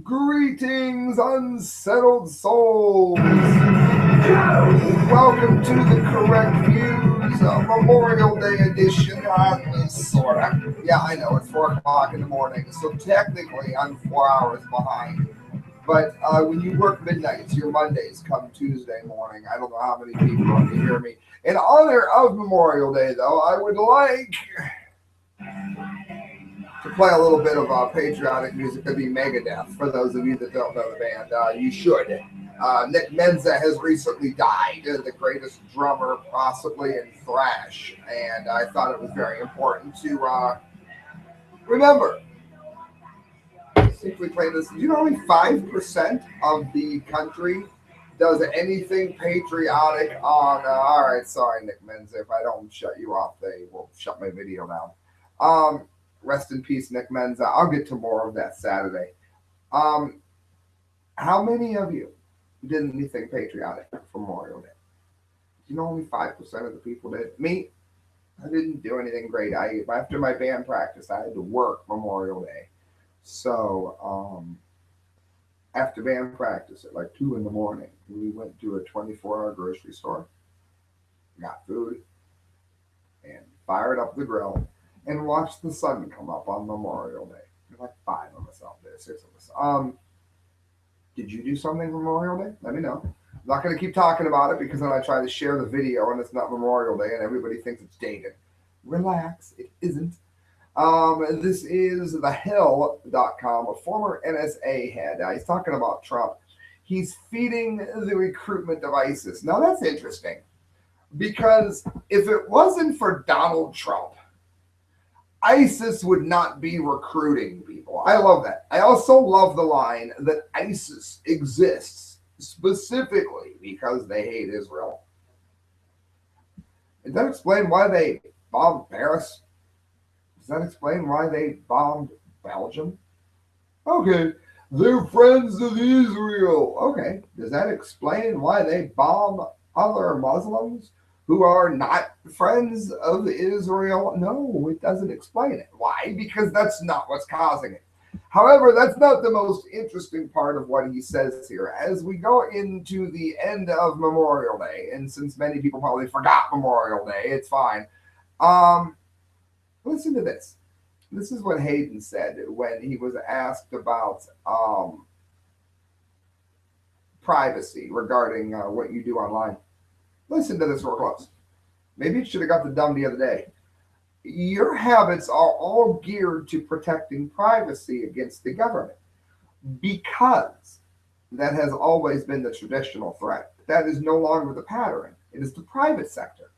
Greetings, unsettled souls. Welcome to the Correct Views Memorial Day edition. Sorta. Yeah, I know it's 4 o'clock in the morning, so technically I'm 4 hours behind. But when you work midnights, your Mondays come Tuesday morning. I don't know how many people are to hear me. In honor of Memorial Day, though, I would like to play a little bit of patriotic music. Could be Megadeth. For those of you that don't know the band, you should. Nick Menza has recently died, the greatest drummer possibly in thrash, and I thought it was very important to remember. Simply play this. You know, only 5% of the country does anything patriotic on. All right, sorry, Nick Menza. If I don't shut you off, they will shut my video down. Rest in peace, Nick Menza. I'll get to more of that Saturday. Um, how many of you did anything patriotic for Memorial Day? You know, only 5% of the people did. Me, I didn't do anything great. I after my band practice, I had to work Memorial Day. So after band practice at like 2 in the morning, we went to a 24-hour grocery store, got food, and fired up the grill and watched the sun come up on Memorial Day. There's like 5 of us out there, 6 of us. Did you do something for Memorial Day? Let me know. I'm not going to keep talking about it because then I try to share the video and it's not Memorial Day and everybody thinks it's dated. Relax, it isn't. This is thehill.com, a former NSA head. He's talking about Trump. He's feeding the recruitment of ISIS. Now that's interesting because if it wasn't for Donald Trump, ISIS would not be recruiting people. I love that. I also love the line that ISIS exists specifically because they hate Israel. Does that explain why they bombed Paris? Does that explain why they bombed Belgium? Okay, they're friends of Israel. Okay, does that explain why they bomb other Muslims who are not friends of Israel? No, it doesn't explain it. Why? Because that's not what's causing it. However, that's not the most interesting part of what he says here. As we go into the end of Memorial Day, and since many people probably forgot Memorial Day, it's fine. Um, Listen to this. This is what Hayden said when he was asked about privacy regarding what you do online. Listen to this real close. Maybe you should have got the dumb the other day. Your habits are all geared to protecting privacy against the government because that has always been the traditional threat. That is no longer the pattern. It is the private sector.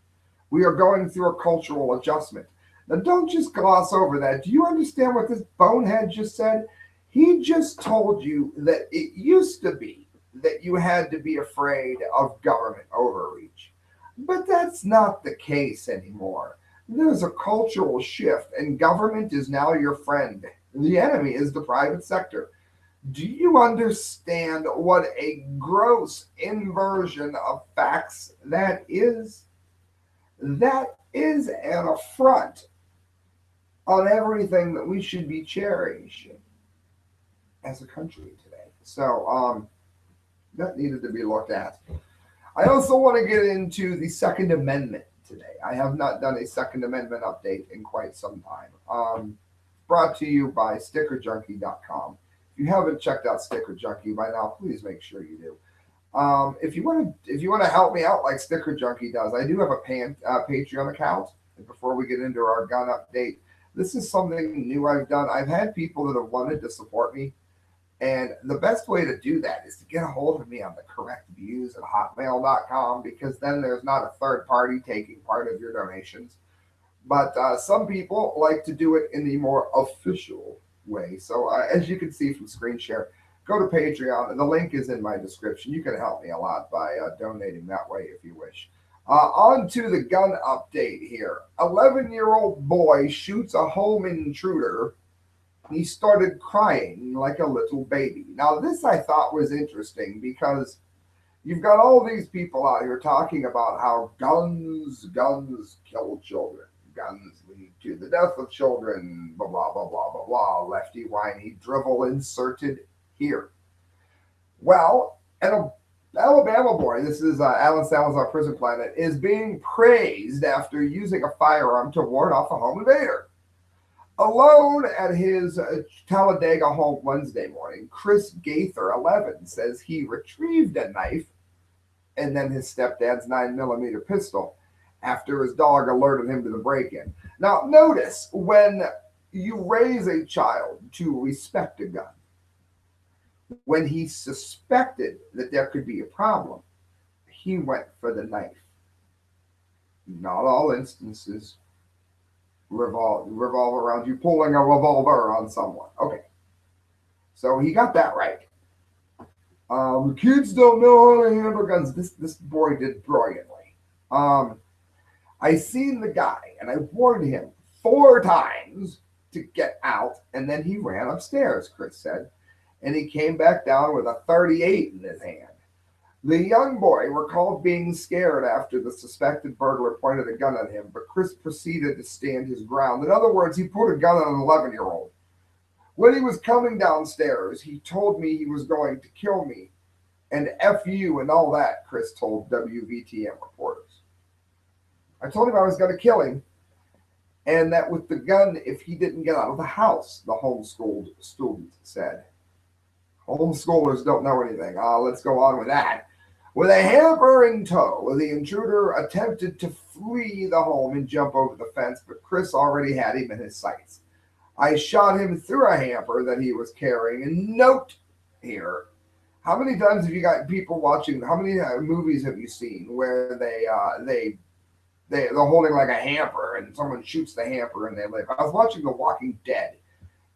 We are going through a cultural adjustment. Now, don't just gloss over that. Do you understand what this bonehead just said? He just told you that it used to be that you had to be afraid of government overreach. But that's not the case anymore. There's a cultural shift, and government is now your friend. The enemy is the private sector. Do you understand what a gross inversion of facts that is? That is an affront on everything that we should be cherishing as a country today. So that needed to be looked at. I also want to get into the Second Amendment today. I have not done a Second Amendment update in quite some time. Brought to you by stickerjunkie.com. If you haven't checked out Sticker Junkie by now, please make sure you do. If you want to help me out like Sticker Junkie does, I do have a Patreon account. And before we get into our gun update, this is something new I've done. I've had people that have wanted to support me, and the best way to do that is to get a hold of me on the correct views at hotmail.com because then there's not a third party taking part of your donations. But some people like to do it in the more official way. So as you can see from screen share, go to Patreon. The link is in my description. You can help me a lot by donating that way if you wish. On to the gun update here. 11-year-old boy shoots a home intruder. He started crying like a little baby. Now, this I thought was interesting because you've got all these people out here talking about how guns kill children. Guns lead to the death of children, blah, blah, blah, blah, blah, blah. Lefty whiny drivel inserted here. Well, an Alabama boy, this is Alan Salazar Prison Planet, is being praised after using a firearm to ward off a home invader. Alone at his Talladega home Wednesday morning, Chris Gaither, 11, says he retrieved a knife and then his stepdad's 9mm pistol after his dog alerted him to the break in. Now, notice when you raise a child to respect a gun, when he suspected that there could be a problem, he went for the knife. Not all instances revolve around you pulling a revolver on someone. Okay, so he got that right. Kids don't know how to handle guns. This boy did brilliantly. I seen the guy and I warned him 4 times to get out, and then he ran upstairs, Chris said, and he came back down with a 38 in his hand. The young boy recalled being scared after the suspected burglar pointed a gun at him, but Chris proceeded to stand his ground. In other words, he put a gun on an 11-year-old. When he was coming downstairs, he told me he was going to kill me, and F you and all that, Chris told WVTM reporters. I told him I was going to kill him, and that with the gun if he didn't get out of the house, the homeschooled student said. Homeschoolers don't know anything. Let's go on with that. With a hamper in tow, the intruder attempted to flee the home and jump over the fence, but Chris already had him in his sights. I shot him through a hamper that he was carrying. And note here, how many times have you got people watching? How many movies have you seen where they're holding like a hamper and someone shoots the hamper and they live? I was watching The Walking Dead,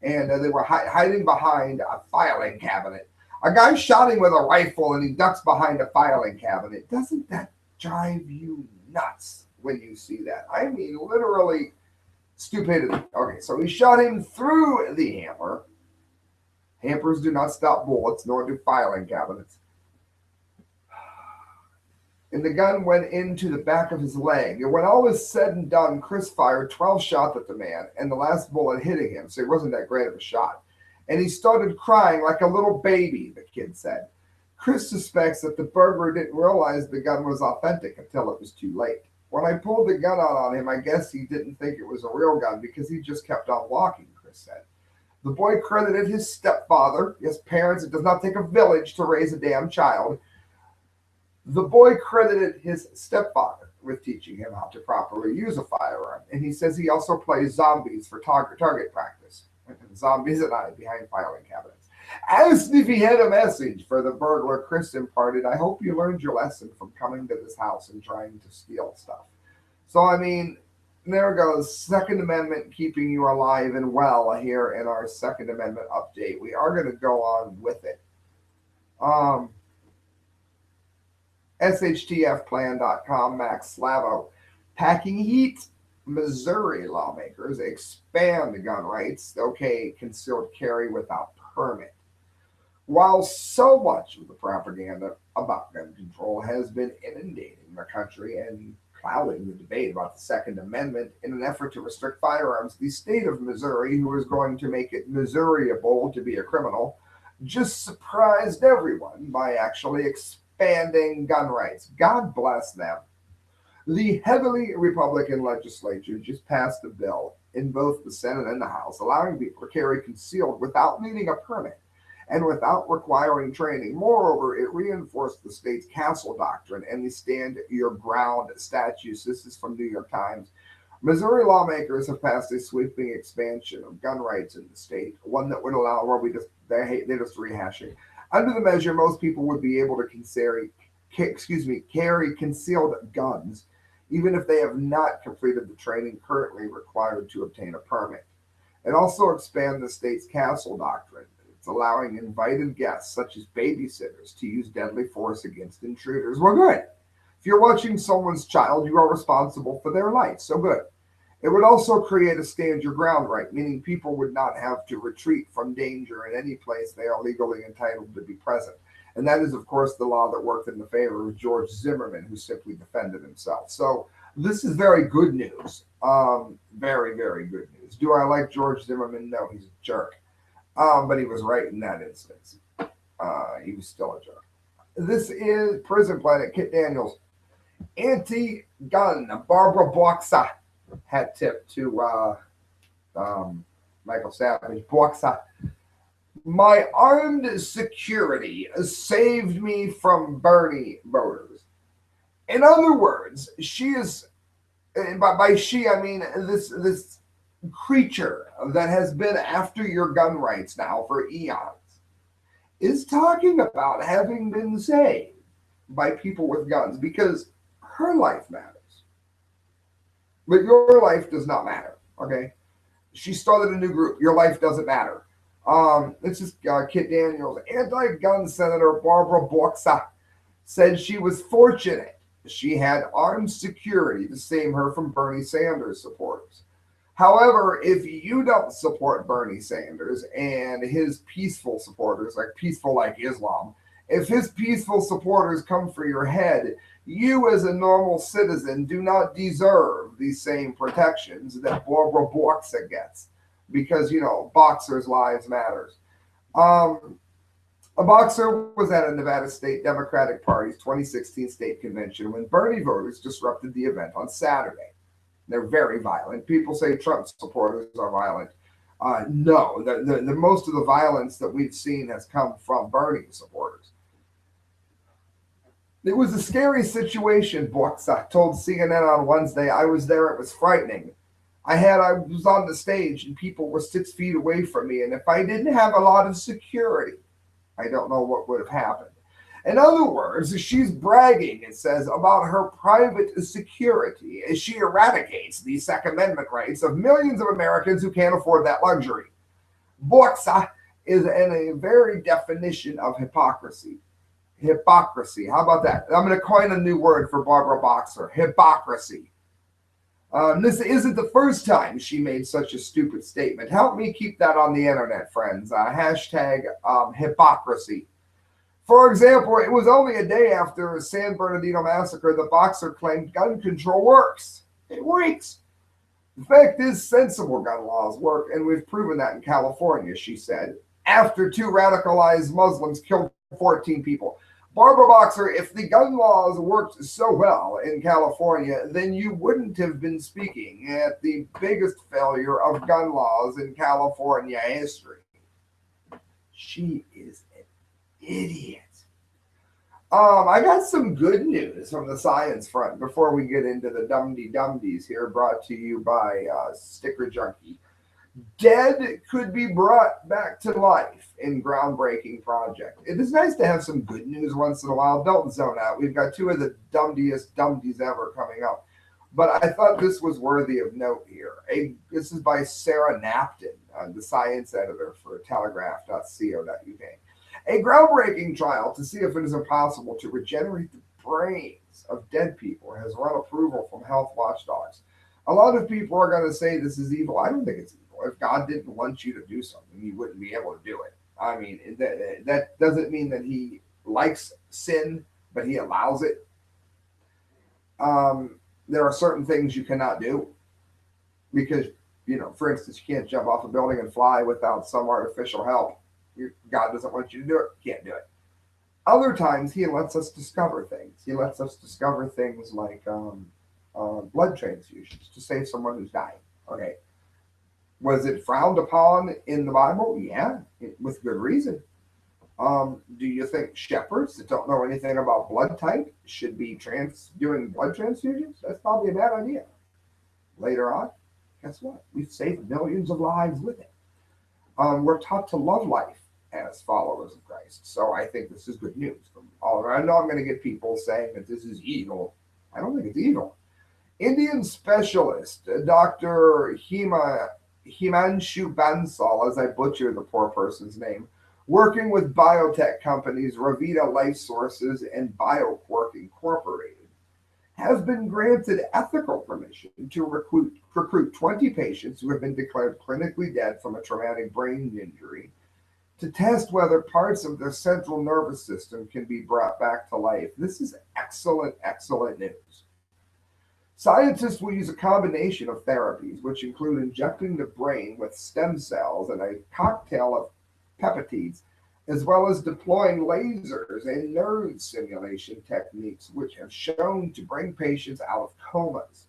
and they were hiding behind a filing cabinet. A guy shot him with a rifle and he ducks behind a filing cabinet. Doesn't that drive you nuts when you see that? I mean, literally stupidity. Okay, so he shot him through the hamper. Hampers do not stop bullets, nor do filing cabinets. And the gun went into the back of his leg. And when all was said and done, Chris fired 12 shots at the man, and the last bullet hitting him, so he wasn't that great of a shot. And he started crying like a little baby, the kid said. Chris suspects that the burglar didn't realize the gun was authentic until it was too late. When I pulled the gun out on him, I guess he didn't think it was a real gun because he just kept on walking, Chris said. The boy credited his stepfather, his parents. It does not take a village to raise a damn child. The boy credited his stepfather with teaching him how to properly use a firearm, and he says he also plays zombies for target practice. Zombies and I behind filing cabinets. Asked if he had a message for the burglar, Chris imparted, I hope you learned your lesson from coming to this house and trying to steal stuff. So, I mean, there goes. Second Amendment keeping you alive and well here in our Second Amendment update. We are going to go on with it. SHTFplan.com, Max Slavo. Packing heat. Missouri lawmakers expand the gun rights. Okay, concealed carry without permit. While so much of the propaganda about gun control has been inundating the country and clouding the debate about the Second Amendment in an effort to restrict firearms, the state of Missouri, who is going to make it Missouriable to be a criminal, just surprised everyone by actually expanding gun rights. God bless them. The heavily Republican legislature just passed a bill in both the Senate and the House allowing people to carry concealed without needing a permit and without requiring training. Moreover, it reinforced the state's castle doctrine and the stand your ground statutes. This is from New York Times. Missouri lawmakers have passed a sweeping expansion of gun rights in the state, one that would allow, well, they're just rehashing. Under the measure, most people would be able to carry concealed guns, even if they have not completed the training currently required to obtain a permit. It also expands the state's castle doctrine. It's allowing invited guests, such as babysitters, to use deadly force against intruders. Well, good. If you're watching someone's child, you are responsible for their life. So good. It would also create a stand your ground right, meaning people would not have to retreat from danger in any place they are legally entitled to be present. And that is, of course, the law that worked in the favor of George Zimmerman, who simply defended himself. So this is very good news. Very, very good news. Do I like George Zimmerman? No, he's a jerk. But he was right in that instance. He was still a jerk. This is Prison Planet. Kit Daniels, anti-gun. Barbara Boxa hat tip to Michael Savage. Boxa. My armed security saved me from Bernie voters. In other words, she is, and by she I mean this creature that has been after your gun rights now for eons, is talking about having been saved by people with guns because her life matters, but your life does not matter. Okay, she started a new group. Your life doesn't matter. This is Kit Daniels. Anti-gun Senator Barbara Boxa said she was fortunate she had armed security to save her from Bernie Sanders supporters. However, if you don't support Bernie Sanders and his peaceful supporters, like peaceful like Islam, if his peaceful supporters come for your head, you as a normal citizen do not deserve the same protections that Barbara Boxa gets because, boxers' lives matters. Um, a boxer was at a Nevada State Democratic Party's 2016 state convention when Bernie voters disrupted the event on Saturday. They're very violent. People say Trump supporters are violent. No, the most of the violence that we've seen has come from Bernie supporters. It was a scary situation, Boxa told CNN on Wednesday. I was there. It was frightening. I was on the stage and people were 6 feet away from me. And if I didn't have a lot of security, I don't know what would have happened. In other words, she's bragging, it says, about her private security as she eradicates the Second Amendment rights of millions of Americans who can't afford that luxury. Boxa is in a very definition of hypocrisy. Hypocrisy. How about that? I'm going to coin a new word for Barbara Boxer. Hypocrisy. This isn't the first time she made such a stupid statement. Help me keep that on the internet, friends. Hashtag hypocrisy. For example, it was only a day after the San Bernardino massacre the boxer claimed gun control works. It works. The fact is, sensible gun laws work, and we've proven that in California, she said, after two radicalized Muslims killed 14 people. Barbara Boxer, if the gun laws worked so well in California, then you wouldn't have been speaking at the biggest failure of gun laws in California history. She is an idiot. I got some good news from the science front before we get into the dumdies here, brought to you by Sticker Junkie. Dead could be brought back to life in groundbreaking project. It is nice to have some good news once in a while. Don't zone out. We've got two of the dumdies ever coming up. But I thought this was worthy of note here. This is by Sarah Napton, the science editor for telegraph.co.uk. A groundbreaking trial to see if it is impossible to regenerate the brains of dead people has won approval from health watchdogs. A lot of people are going to say this is evil. I don't think it's evil. If God didn't want you to do something, you wouldn't be able to do it. I mean, that doesn't mean that he likes sin, but he allows it. There are certain things you cannot do because, for instance, you can't jump off a building and fly without some artificial help. God doesn't want you to do it. You can't do it. Other times, he lets us discover things. He lets us discover things like blood transfusions to save someone who's dying. Okay. Was it frowned upon in the Bible? Yeah, with good reason. Do you think shepherds that don't know anything about blood type should be doing blood transfusions? That's probably a bad idea. Later on, guess what? We've saved millions of lives with it. We're taught to love life as followers of Christ. So I think this is good news. I know I'm going to get people saying that this is evil. I don't think it's evil. Indian specialist, Dr. Himanshu Bansal, as I butcher the poor person's name, working with biotech companies Ravita Life Sources and BioQuark Incorporated, has been granted ethical permission to recruit 20 patients who have been declared clinically dead from a traumatic brain injury to test whether parts of their central nervous system can be brought back to life. This is excellent, excellent news. Scientists will use a combination of therapies, which include injecting the brain with stem cells and a cocktail of peptides, as well as deploying lasers and nerve simulation techniques, which have shown to bring patients out of comas.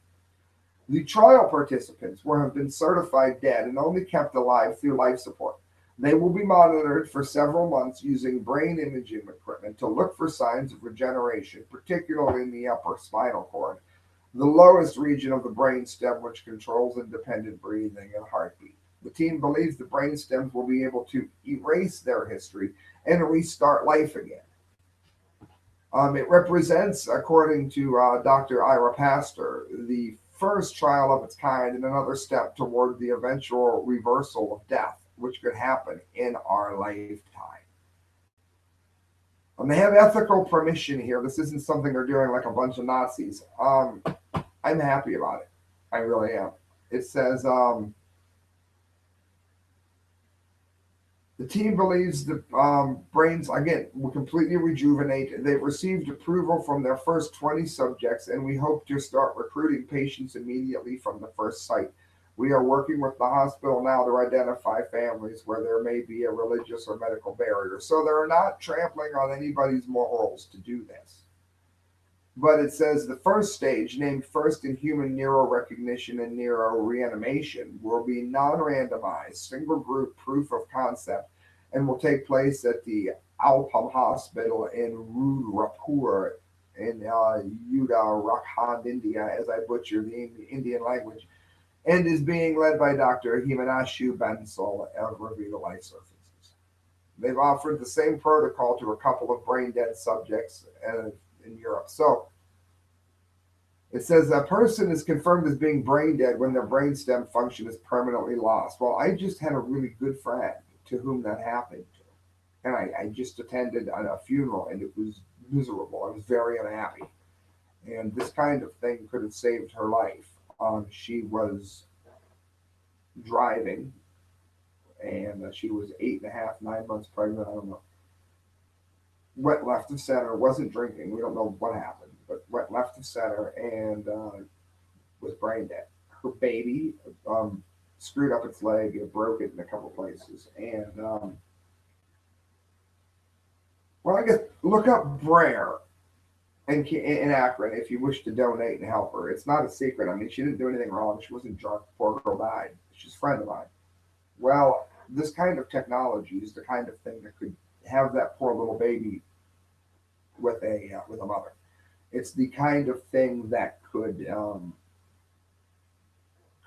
The trial participants will have been certified dead and only kept alive through life support. They will be monitored for several months using brain imaging equipment to look for signs of regeneration, particularly in the upper spinal cord, the lowest region of the brainstem, which controls independent breathing and heartbeat. The team believes the brain stems will be able to erase their history and restart life again. It represents, according to Dr. Ira Pastor, the first trial of its kind and another step toward the eventual reversal of death, which could happen in our lifetime. They have ethical permission here. This isn't something they're doing like a bunch of Nazis. I'm happy about it. I really am. It says the team believes the brains, again, will completely rejuvenate. They've received approval from their first 20 subjects, and we hope to start recruiting patients immediately from the first site. We are working with the hospital now to identify families where there may be a religious or medical barrier. So they're not trampling on anybody's morals to do this. But it says the first stage, named First in Human Neurorecognition and Neuroreanimation, will be non-randomized, single-group proof of concept and will take place at the Alpam Hospital in Rudurapur in Uttarakhand, India, as I butcher the Indian language, and is being led by Dr. Himanshu Bansal of Reveal Life Surfaces. They've offered the same protocol to a couple of brain-dead subjects in Europe. So it says a person is confirmed as being brain dead when their brainstem function is permanently lost. Well, I just had a really good friend to whom that happened to. And I just attended a funeral and it was miserable. I was very unhappy. And this kind of thing could have saved her life. She was driving and she was 8.5, 9 months pregnant. I don't know. Went left of center, wasn't drinking. We don't know what happened, but went left of center and was brain dead. Her baby screwed up its leg, it broke it in a couple places. And, well, I guess look up Brer in Akron if you wish to donate and help her. It's not a secret. I mean, she didn't do anything wrong. She wasn't drunk. Poor girl died. She's a friend of mine. Well, this kind of technology is the kind of thing that could have that poor little baby with a mother. It's the kind of thing that could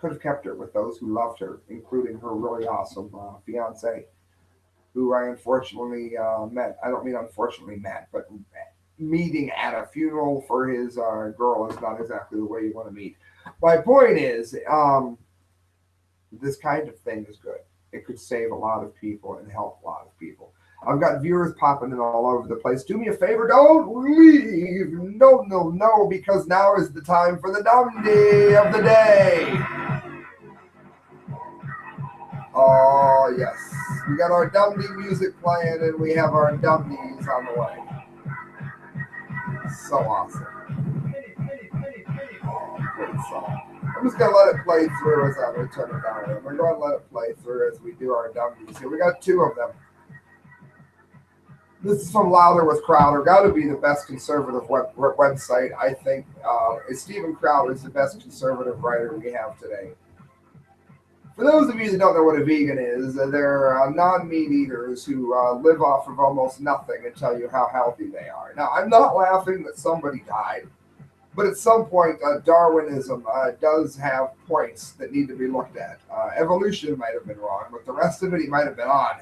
have kept her with those who loved her, including her really awesome fiance, who I unfortunately met. I don't mean unfortunately met, but meeting at a funeral for his girl is not exactly the way you want to meet. My point is, this kind of thing is good. It could save a lot of people and help a lot of people. I've got viewers popping in all over the place. Do me a favor, don't leave. No, because now is the time for the Dumdy of the day. Oh, yes. We got our Dumdy music playing and we have our Dumdies on the way. So awesome. Oh, great song. I'm just going to let it play through as I'm going to turn it down. We're going to let it play through as we do our Dumdies here. We got two of them. This is from Louder with Crowder. Got to be the best conservative website, I think. Stephen Crowder is the best conservative writer we have today. For those of you that don't know what a vegan is, they're non-meat eaters who live off of almost nothing and tell you how healthy they are. Now, I'm not laughing that somebody died, but at some point, Darwinism does have points that need to be looked at. Evolution might have been wrong, but the rest of it he might have been on.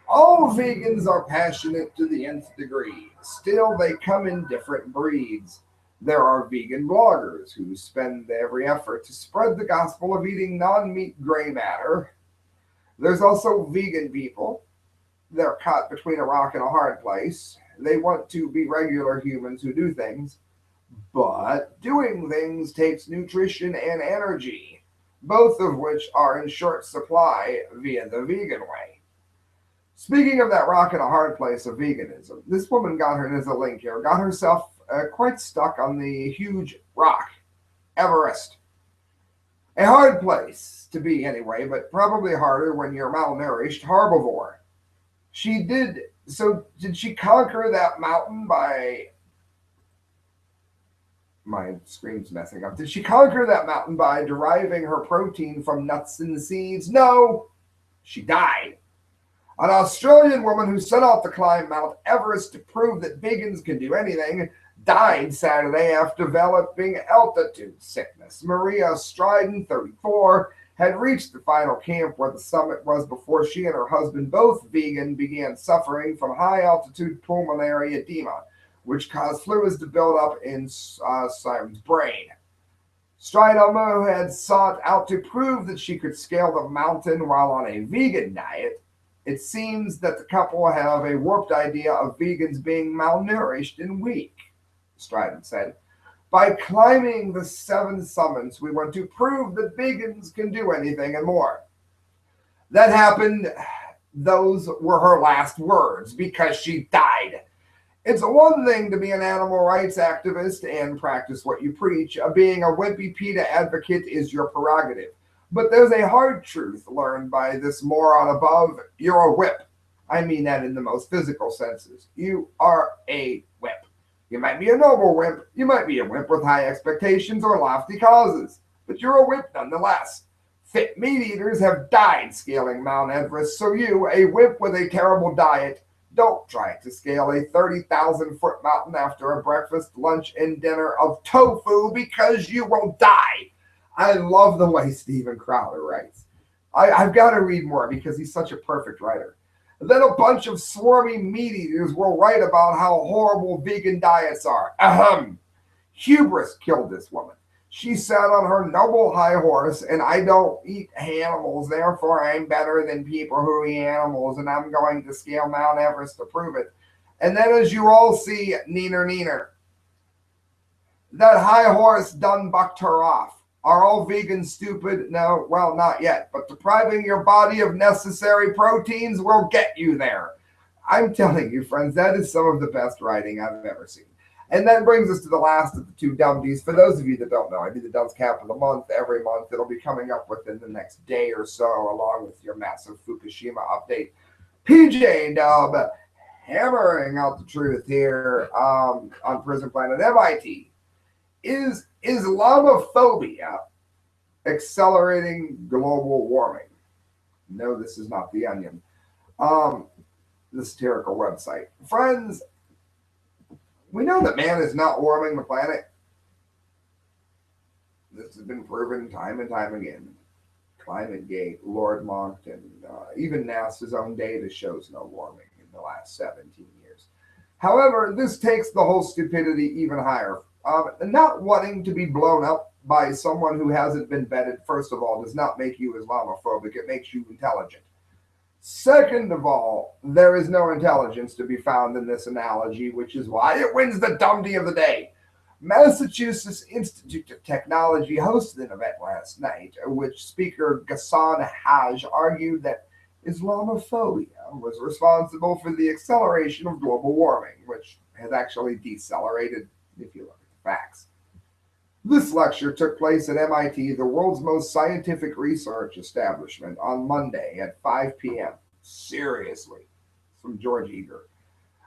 All vegans are passionate to the nth degree. Still, they come in different breeds. There are vegan bloggers who spend every effort to spread the gospel of eating non-meat gray matter. There's also vegan people. They're caught between a rock and a hard place. They want to be regular humans who do things, but doing things takes nutrition and energy, both of which are in short supply via the vegan way. Speaking of that rock and a hard place of veganism, this woman got her, there's a link here, got herself quite stuck on the huge rock, Everest. A hard place to be anyway, but probably harder when you're malnourished herbivore. She did so did she conquer that mountain by my screen's messing up. Did she conquer that mountain by deriving her protein from nuts and seeds? No, she died. An Australian woman who set out to climb Mount Everest to prove that vegans can do anything died Saturday after developing altitude sickness. Maria Stryden, 34, had reached the final camp where the summit was before she and her husband, both vegan, began suffering from high altitude pulmonary edema, which caused fluids to build up in Simon's brain. Stryden had sought out to prove that she could scale the mountain while on a vegan diet. It seems that the couple have a warped idea of vegans being malnourished and weak, Stryden said. By climbing the 7 summits, we want to prove that vegans can do anything and more. That happened. Those were her last words because she died. It's one thing to be an animal rights activist and practice what you preach. Being a wimpy PETA advocate is your prerogative. But there's a hard truth learned by this moron above. You're a whip. I mean that in the most physical senses. You are a whip. You might be a noble wimp. You might be a wimp with high expectations or lofty causes. But you're a wimp nonetheless. Fit meat eaters have died scaling Mount Everest, so you, a wimp with a terrible diet, don't try to scale a 30,000-foot mountain after a breakfast, lunch, and dinner of tofu because you will die. I love the way Steven Crowder writes. I've got to read more because he's such a perfect writer. Then a bunch of swarmy meat eaters will write about how horrible vegan diets are. Ahem. Hubris killed this woman. She sat on her noble high horse, and I don't eat animals, therefore I'm better than people who eat animals, and I'm going to scale Mount Everest to prove it. And then as you all see, neener, that high horse done bucked her off. Are all vegans stupid? No, well, not yet. But depriving your body of necessary proteins will get you there. I'm telling you, friends, that is some of the best writing I've ever seen. And that brings us to the last of the 2 dummies. For those of you that don't know, I do the Dumbs Cap of the Month every month. It'll be coming up within the next day or so, along with your massive Fukushima update. PJ Dub hammering out the truth here on Prison Planet MIT. Is Islamophobia accelerating global warming? No, this is not The Onion. The satirical website. Friends, we know that man is not warming the planet. This has been proven time and time again. ClimateGate, Lord Monckton, even NASA's own data shows no warming in the last 17 years. However, this takes the whole stupidity even higher. Not wanting to be blown up by someone who hasn't been vetted, first of all, does not make you Islamophobic. It makes you intelligent. Second of all, there is no intelligence to be found in this analogy, which is why it wins the Dumdy of the Day. Massachusetts Institute of Technology hosted an event last night, which speaker Ghassan Haj argued that Islamophobia was responsible for the acceleration of global warming, which has actually decelerated if you look at the facts. This lecture took place at MIT, the world's most scientific research establishment, on Monday at 5 p.m. Seriously, from George Eager.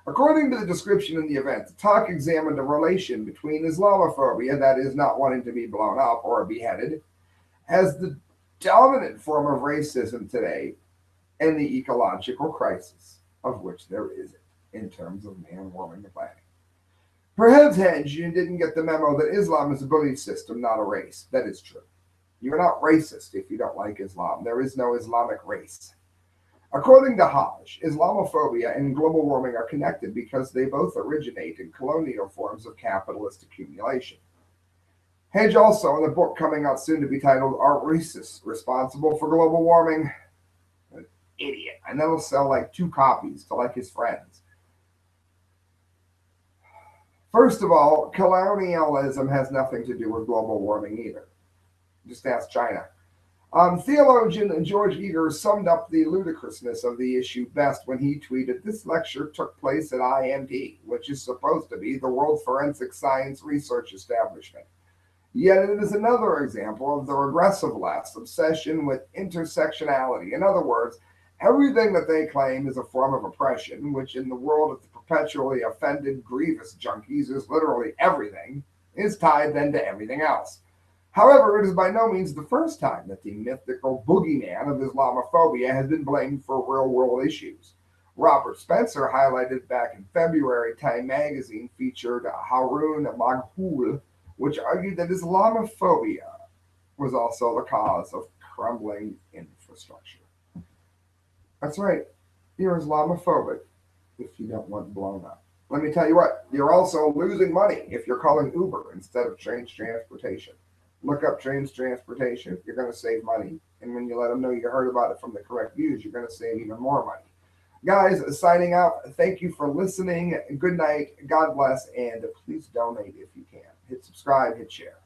According to the description in the event, the talk examined a relation between Islamophobia, that is, not wanting to be blown up or beheaded, as the dominant form of racism today, and the ecological crisis, of which there is in terms of man warming the planet. Perhaps, Hedge, you didn't get the memo that Islam is a belief system, not a race. That is true. You're not racist if you don't like Islam. There is no Islamic race. According to Haj, Islamophobia and global warming are connected because they both originate in colonial forms of capitalist accumulation. Hedge also, in a book coming out soon to be titled, Are Racists Responsible for Global Warming? An idiot. And then he'll sell like 2 copies to like his friends. First of all, colonialism has nothing to do with global warming either. Just ask China. Theologian George Eager summed up the ludicrousness of the issue best when he tweeted, "This lecture took place at IMD, which is supposed to be the World Forensic Science Research Establishment. Yet it is another example of the regressive left's obsession with intersectionality. In other words, everything that they claim is a form of oppression, which in the world of the perpetually offended, grievous junkies is literally everything, is tied then to everything else. However, it is by no means the first time that the mythical boogeyman of Islamophobia has been blamed for real world issues. Robert Spencer highlighted back in February, Time magazine featured Haroon Maghul, which argued that Islamophobia was also the cause of crumbling infrastructure. That's right, you're Islamophobic if you don't want blown up. Let me tell you what, you're also losing money if you're calling Uber instead of trains transportation. Look up trains transportation. You're going to save money. And when you let them know you heard about it from the correct views, you're going to save even more money. Guys, signing out. Thank you for listening. Good night. God bless. And please donate if you can. Hit subscribe, hit share.